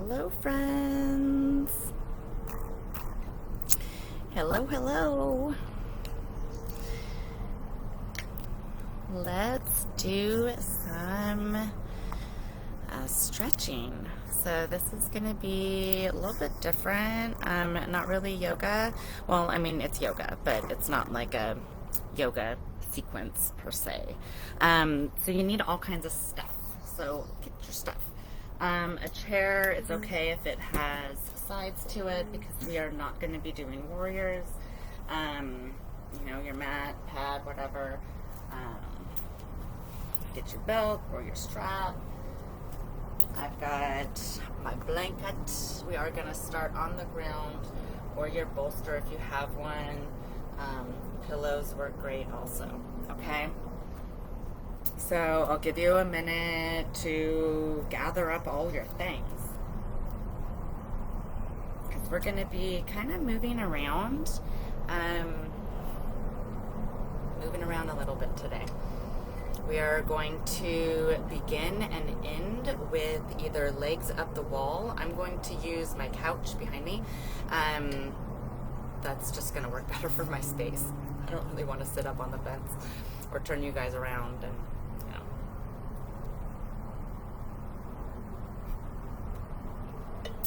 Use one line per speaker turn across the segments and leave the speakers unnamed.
Hello, friends. Hello, hello. Let's do some stretching. So this is going to be a little bit different. Not really yoga. Well, I mean, it's yoga, but it's not like a yoga sequence per se. So you need all kinds of stuff. So get your stuff. A chair is okay if it has sides to it, because we are not going to be doing warriors. Your mat, pad, whatever. Get your belt or your strap. I've got my blanket. We are going to start on the ground, or your bolster if you have one. Pillows work great also, okay? So I'll give you a minute to gather up all your things, because we're going to be kind of moving around a little bit today. We are going to begin and end with either legs up the wall. I'm going to use my couch behind me. That's just going to work better for my space. I don't really want to sit up on the fence or turn you guys around and,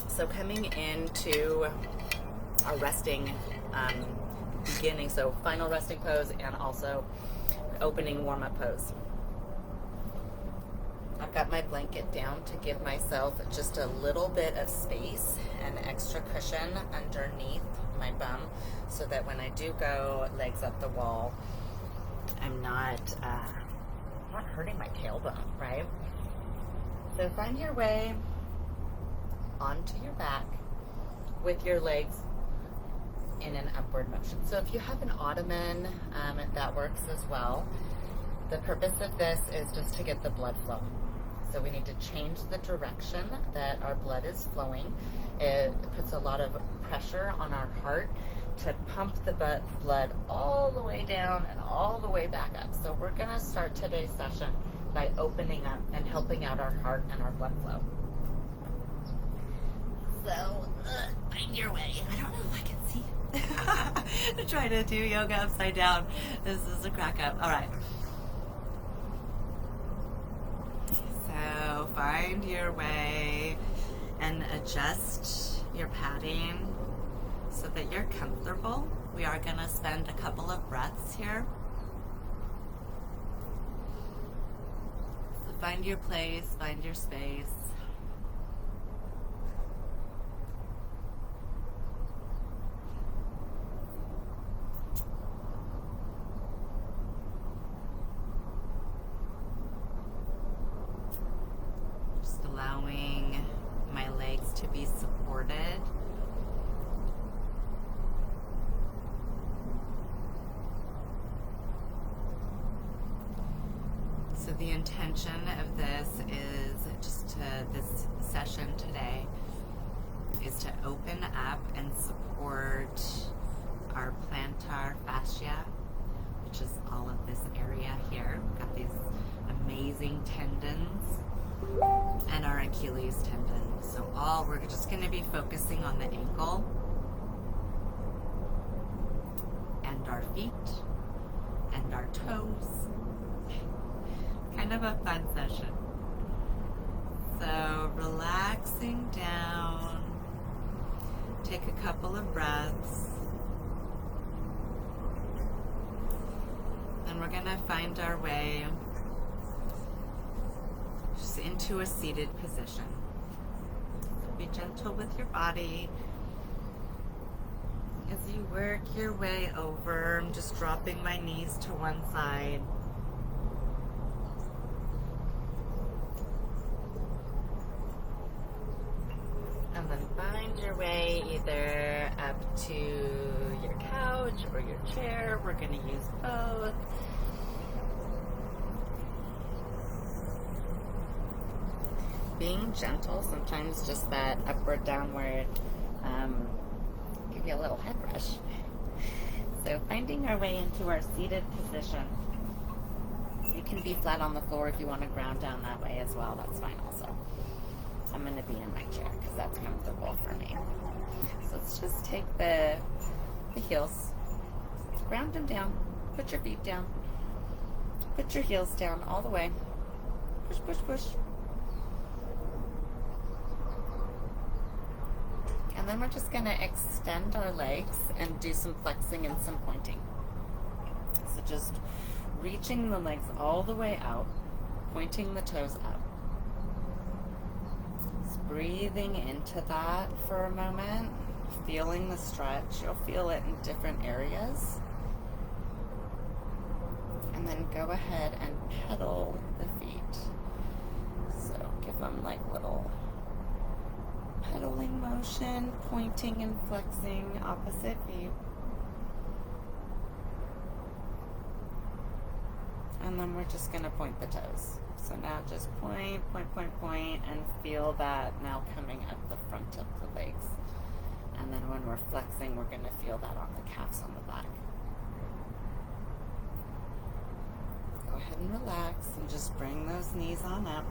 So coming into our resting beginning, so final resting pose and also opening warm-up pose. I've got my blanket down to give myself just a little bit of space and extra cushion underneath my bum, so that when I do go legs up the wall, I'm not hurting my tailbone, right? So find your way onto your back with your legs in an upward motion. So if you have an ottoman, that works as well. The purpose of this is just to get the blood flow. So we need to change the direction that our blood is flowing. It puts a lot of pressure on our heart to pump the blood all the way down and all the way back up. So we're going to start today's session by opening up and helping out our heart and our blood flow. So find your way. I don't know if I can see to try to do yoga upside down. This is a crack up. All right. So find your way and adjust your padding so that you're comfortable. We are going to spend a couple of breaths here. So find your place, find your space. Allowing my legs to be supported. So the intention of this is this session today is to open up and support our plantar fascia, which is all of this area here. We've got these amazing tendons, and our Achilles tendon. So we're just going to be focusing on the ankle and our feet and our toes. Kind of a fun session. So relaxing down, take a couple of breaths, and we're going to find our way just into a seated position. So be gentle with your body as you work your way over. I'm just dropping my knees to one side. And then find your way either up to your couch or your chair. We're going to use both. Being gentle, sometimes just that upward, downward, give you a little head rush. So finding our way into our seated position. You can be flat on the floor if you want to ground down that way as well. That's fine also. I'm going to be in my chair because that's comfortable for me. So let's just take the heels, ground them down, put your feet down, put your heels down all the way, push, push, push. And then we're just going to extend our legs and do some flexing and some pointing. So just reaching the legs all the way out, pointing the toes up. Just breathing into that for a moment, feeling the stretch. You'll feel it in different areas. And then go ahead and pedal the feet. So give them like little pedaling motion, pointing and flexing opposite feet. And then we're just going to point the toes. So now just point, point, point, point, and feel that now coming up the front of the legs. And then when we're flexing, we're going to feel that on the calves on the back. Go ahead and relax and just bring those knees on up.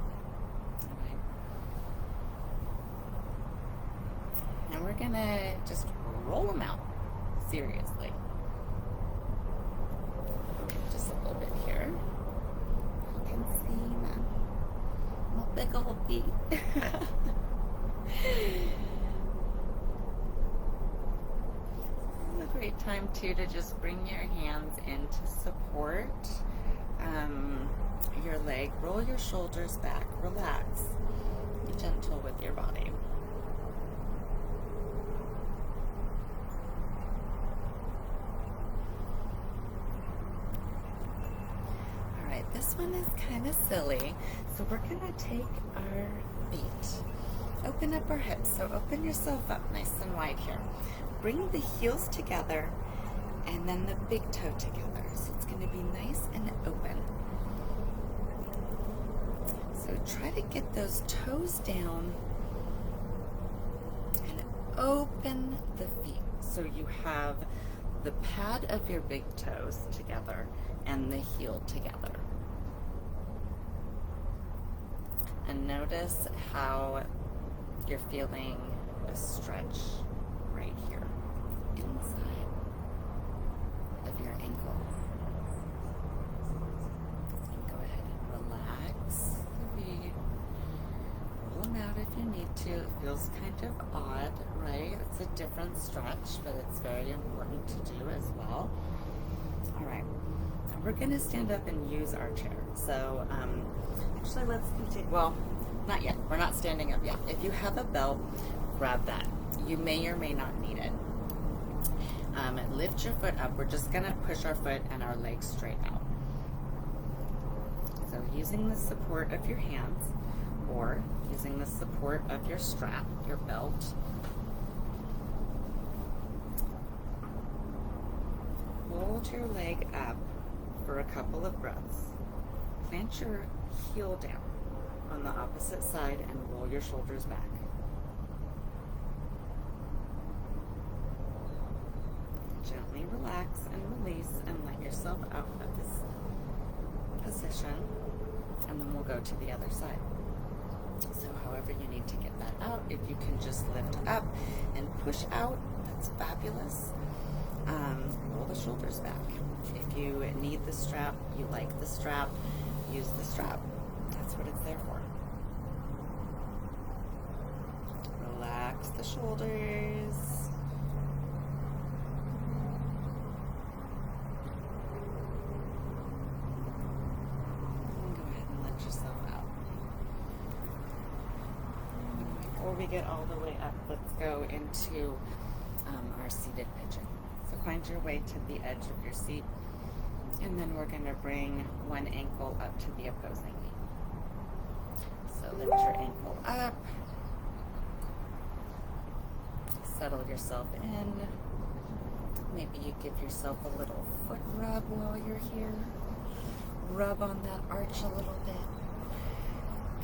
All right. And we're going to just roll them out. Seriously. Just a little bit here. You can see my big old feet. This is a great time too to just bring your hands into support your leg. Roll your shoulders back. Relax. Be gentle with your body. This one is kind of silly, so we're going to take our feet, open up our hips, so open yourself up nice and wide here. Bring the heels together and then the big toe together, so it's going to be nice and open. So try to get those toes down and open the feet, so you have the pad of your big toes together and the heel together. And notice how you're feeling a stretch right here inside of your ankle. And go ahead and relax the feet. Roll them out if you need to. It feels kind of odd, right? It's a different stretch, but it's very important to do as well. All right. Now we're going to stand up and use our chair. So, actually, let's continue. Well, not yet. We're not standing up yet. If you have a belt, grab that. You may or may not need it. Lift your foot up. We're just going to push our foot and our legs straight out. So using the support of your hands or using the support of your strap, your belt. Hold your leg up for a couple of breaths. Plant your heel down on the opposite side and roll your shoulders back. Gently relax and release and let yourself out of this position, and then we'll go to the other side. So however you need to get that out, if you can just lift up and push out, that's fabulous. Roll the shoulders back. If you need the strap, you like the strap, use the strap. That's what it's there for. Relax the shoulders. And go ahead and let yourself out. Before we get all the way up, let's go into our seated pigeon. So find your way to the edge of your seat, and then we're going to bring one ankle up to the opposing knee. So lift your ankle up, settle yourself in. Maybe you give yourself a little foot rub while you're here. Rub on that arch a little bit.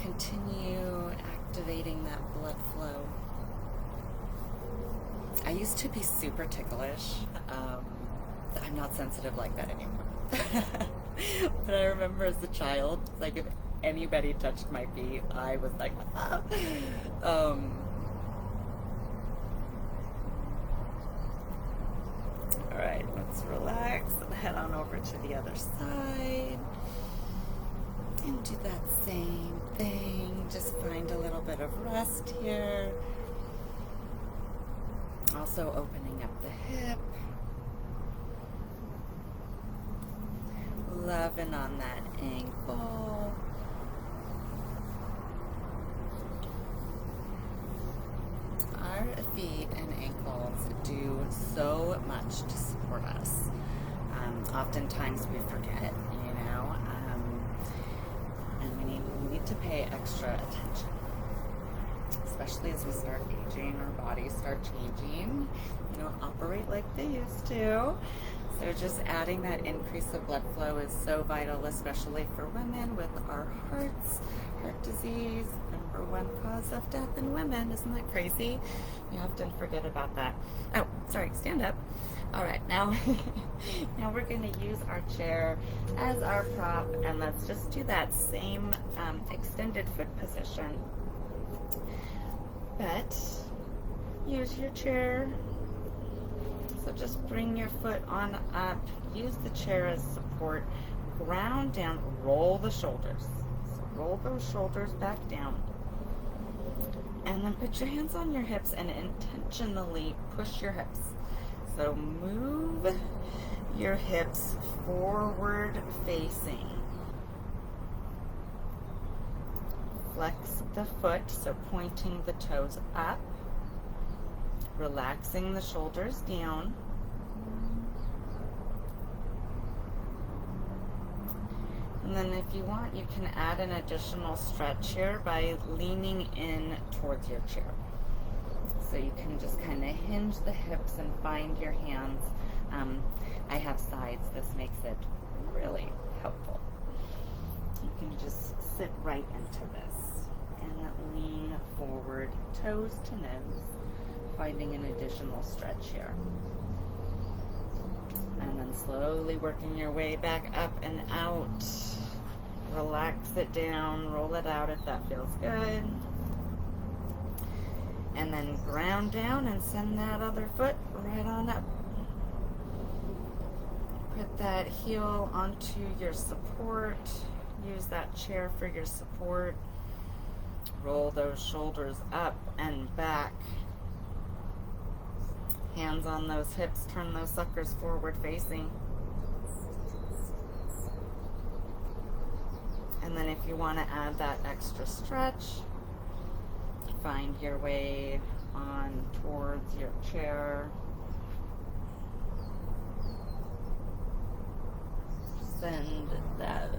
Continue activating that blood flow. I used to be super ticklish. I'm not sensitive like that anymore. But I remember as a child, like if anybody touched my feet, I was like, ah. All right, let's relax and head on over to the other side and do that same thing. Just find a little bit of rest here. Also opening up the hip. Loving on that ankle. Our feet and ankles do so much to support us. Oftentimes we forget, and we need to pay extra attention, especially as we start aging, our bodies start changing, operate like they used to. So just adding that increase of blood flow is so vital, especially for women with our hearts. Heart disease, #1 cause of death in women. Isn't that crazy? You often forget about that. Oh, sorry, stand up. All right, now we're going to use our chair as our prop, and let's just do that same extended foot position. But use your chair. So just bring your foot on up, use the chair as support, ground down, roll the shoulders. So roll those shoulders back down. And then put your hands on your hips and intentionally push your hips. So move your hips forward facing. Flex the foot, so pointing the toes up. Relaxing the shoulders down. And then if you want, you can add an additional stretch here by leaning in towards your chair. So you can just kind of hinge the hips and find your hands. I have sides. This makes it really helpful. You can just sit right into this and lean forward, toes to nose. Finding an additional stretch here. And then slowly working your way back up and out. Relax it down, roll it out if that feels good. And then ground down and send that other foot right on up. Put that heel onto your support. Use that chair for your support. Roll those shoulders up and back. Hands on those hips, turn those suckers forward facing. And then if you want to add that extra stretch, find your way on towards your chair. Send that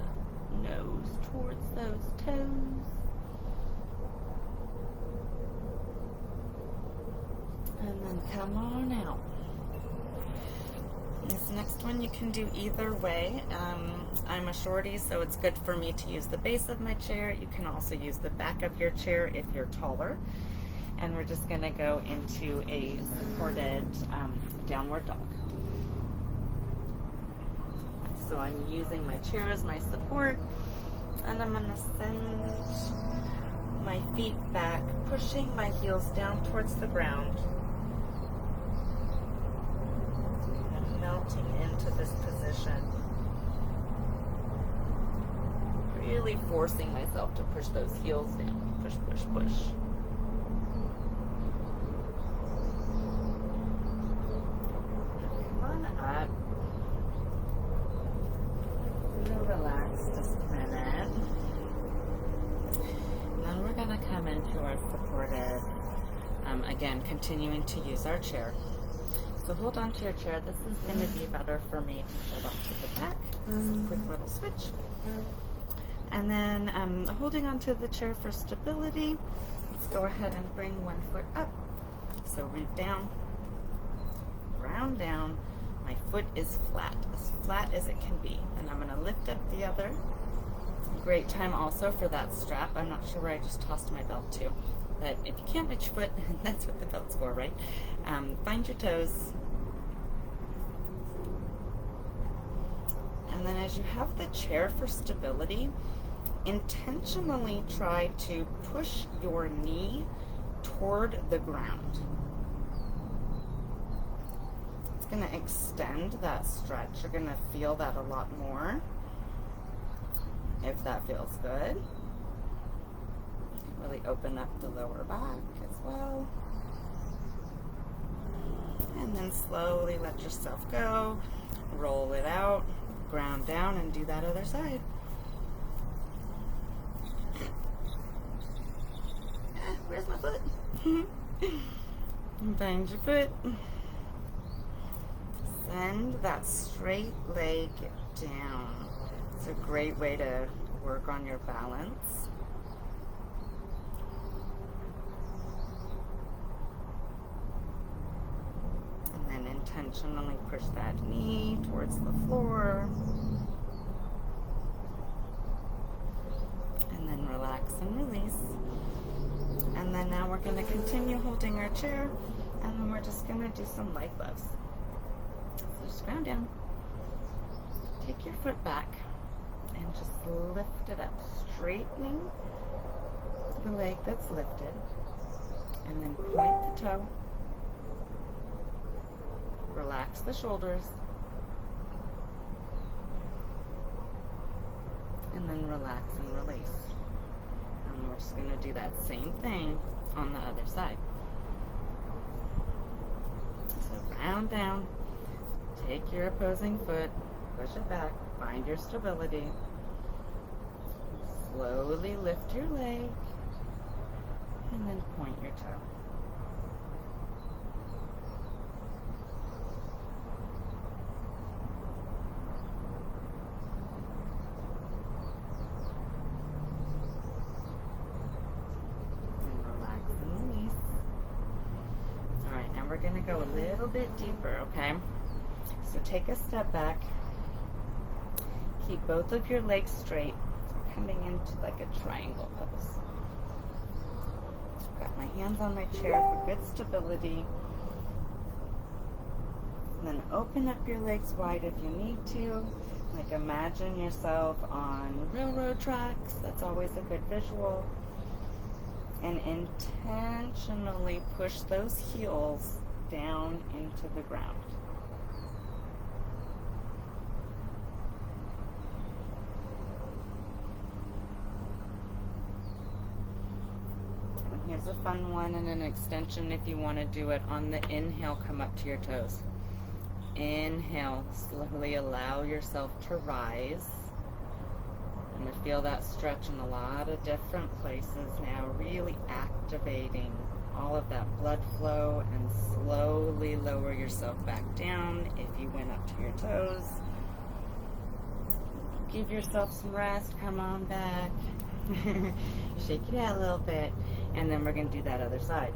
nose towards those toes. And then come on out. This next one you can do either way. I'm a shorty, so it's good for me to use the base of my chair. You can also use the back of your chair if you're taller. And we're just going to go into a supported downward dog. So I'm using my chair as my support, and I'm going to send my feet back, pushing my heels down towards the ground. Melting into this position, really forcing myself to push those heels down. Push, push, push. Come on up. Relax just a minute. And then we're going to come into our supported, again, continuing to use our chair. So hold on to your chair. This is going to be better for me to hold on to the back. Just a quick little switch. And then holding onto the chair for stability, let's go ahead and bring one foot up. So root down, ground down. My foot is flat as it can be. And I'm going to lift up the other. Great time also for that strap. I'm not sure where I just tossed my belt to. But if you can't reach your foot, that's what the belt's for, right? Find your toes. And then as you have the chair for stability, intentionally try to push your knee toward the ground. It's going to extend that stretch. You're going to feel that a lot more if that feels good. Really open up the lower back as well. And then slowly let yourself go. Roll it out, ground down, and do that other side. Where's my foot? Bend your foot. Send that straight leg down. It's a great way to work on your balance. And then intentionally push that knee towards the floor. And then relax and release. And then now we're going to continue holding our chair, and then we're just going to do some leg lifts. So just ground down. Take your foot back and just lift it up, straightening the leg that's lifted, and then point the toe. Relax the shoulders, and then relax and release. And we're just going to do that same thing on the other side. So round down, take your opposing foot, push it back, find your stability. Slowly lift your leg, and then point your toe. We're going to go a little bit deeper, okay? So take a step back. Keep both of your legs straight. We're coming into like a triangle pose. I've got my hands on my chair for good stability. And then open up your legs wide if you need to. Like imagine yourself on railroad tracks. That's always a good visual. And intentionally push those heels down into the ground. And here's a fun one and an extension if you want to do it. On the inhale, come up to your toes. Inhale, slowly allow yourself to rise. And to feel that stretch in a lot of different places now, really activating all of that blood flow, and slowly lower yourself back down if you went up to your toes. Give yourself some rest, come on back. Shake it out a little bit, and then we're going to do that other side.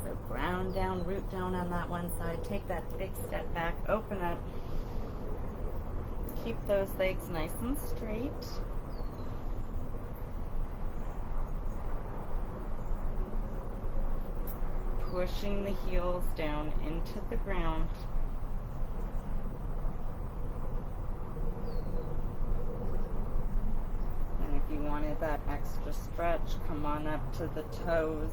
So ground down, root down on that one side, take that big step back, open up. Keep those legs nice and straight. Pushing the heels down into the ground. And if you wanted that extra stretch, come on up to the toes.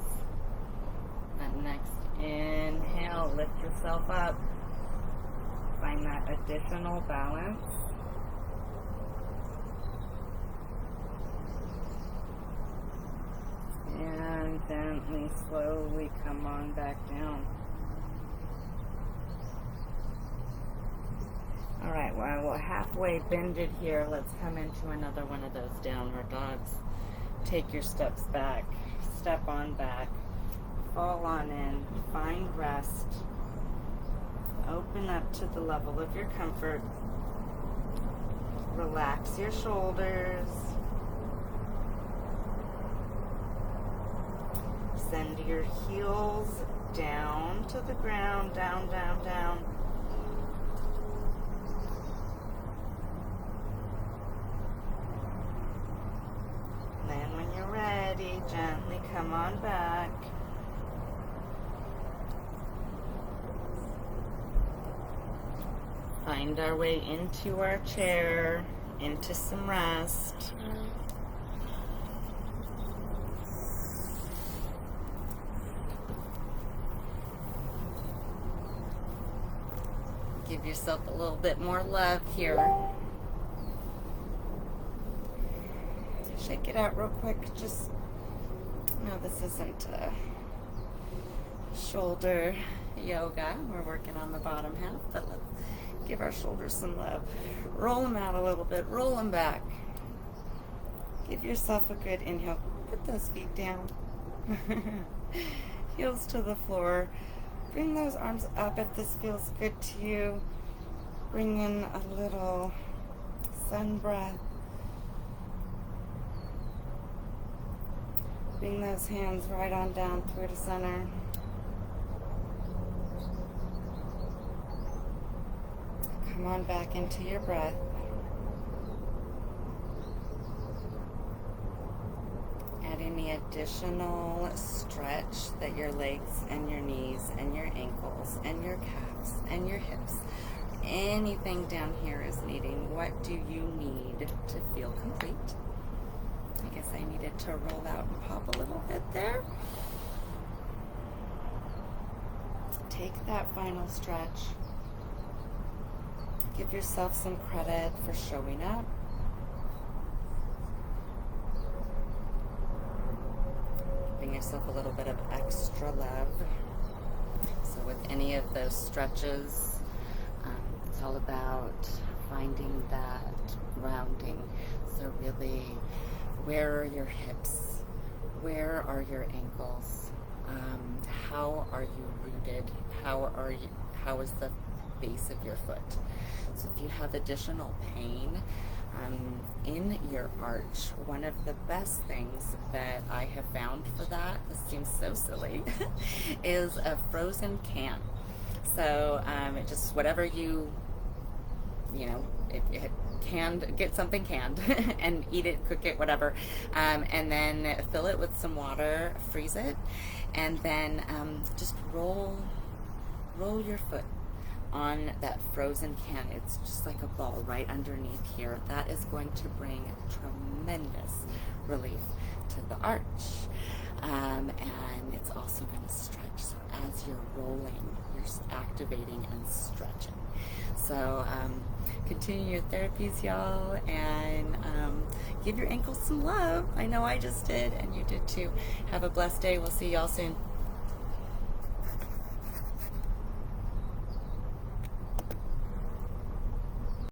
That next inhale, lift yourself up. Find that additional balance. And gently, slowly come on back down. Alright, well, we're halfway bended here. Let's come into another one of those downward dogs. Take your steps back, step on back, fall on in, find rest. Open up to the level of your comfort. Relax your shoulders. Send your heels down to the ground, down, down, down. Then when you're ready, gently come on back. Find our way into our chair. into some rest. Give yourself a little bit more love here. Shake it out real quick. Just, no, this isn't shoulder yoga. We're working on the bottom half, but let's give our shoulders some love. Roll them out a little bit. Roll them back. Give yourself a good inhale. Put those feet down. Heels to the floor. Bring those arms up if this feels good to you. Bring in a little sun breath. Bring those hands right on down through to center. Come on back into your breath. Add any additional stretch that your legs and your knees and your ankles and your calves and your hips, anything down here is needing. What do you need to feel complete? I guess I needed to roll out and pop a little bit there. Take that final stretch. Give yourself some credit for showing up. Giving yourself a little bit of extra love. So with any of those stretches, it's all about finding that grounding. So really, where are your hips? Where are your ankles? How are you rooted? How is the base of your foot? So if you have additional pain in your arch, one of the best things that I have found for that, this seems so silly, is a frozen can. So it just, whatever you know, it canned, get something canned and eat it, cook it, whatever, and then fill it with some water, freeze it, and then just roll your foot on that frozen can. It's just like a ball right underneath here. That is going to bring tremendous relief to the arch, and it's also going to stretch. So as you're rolling, you're activating and stretching. So continue your therapies, y'all, and give your ankles some love. I know I just did, and you did too. Have a blessed day. We'll see y'all soon.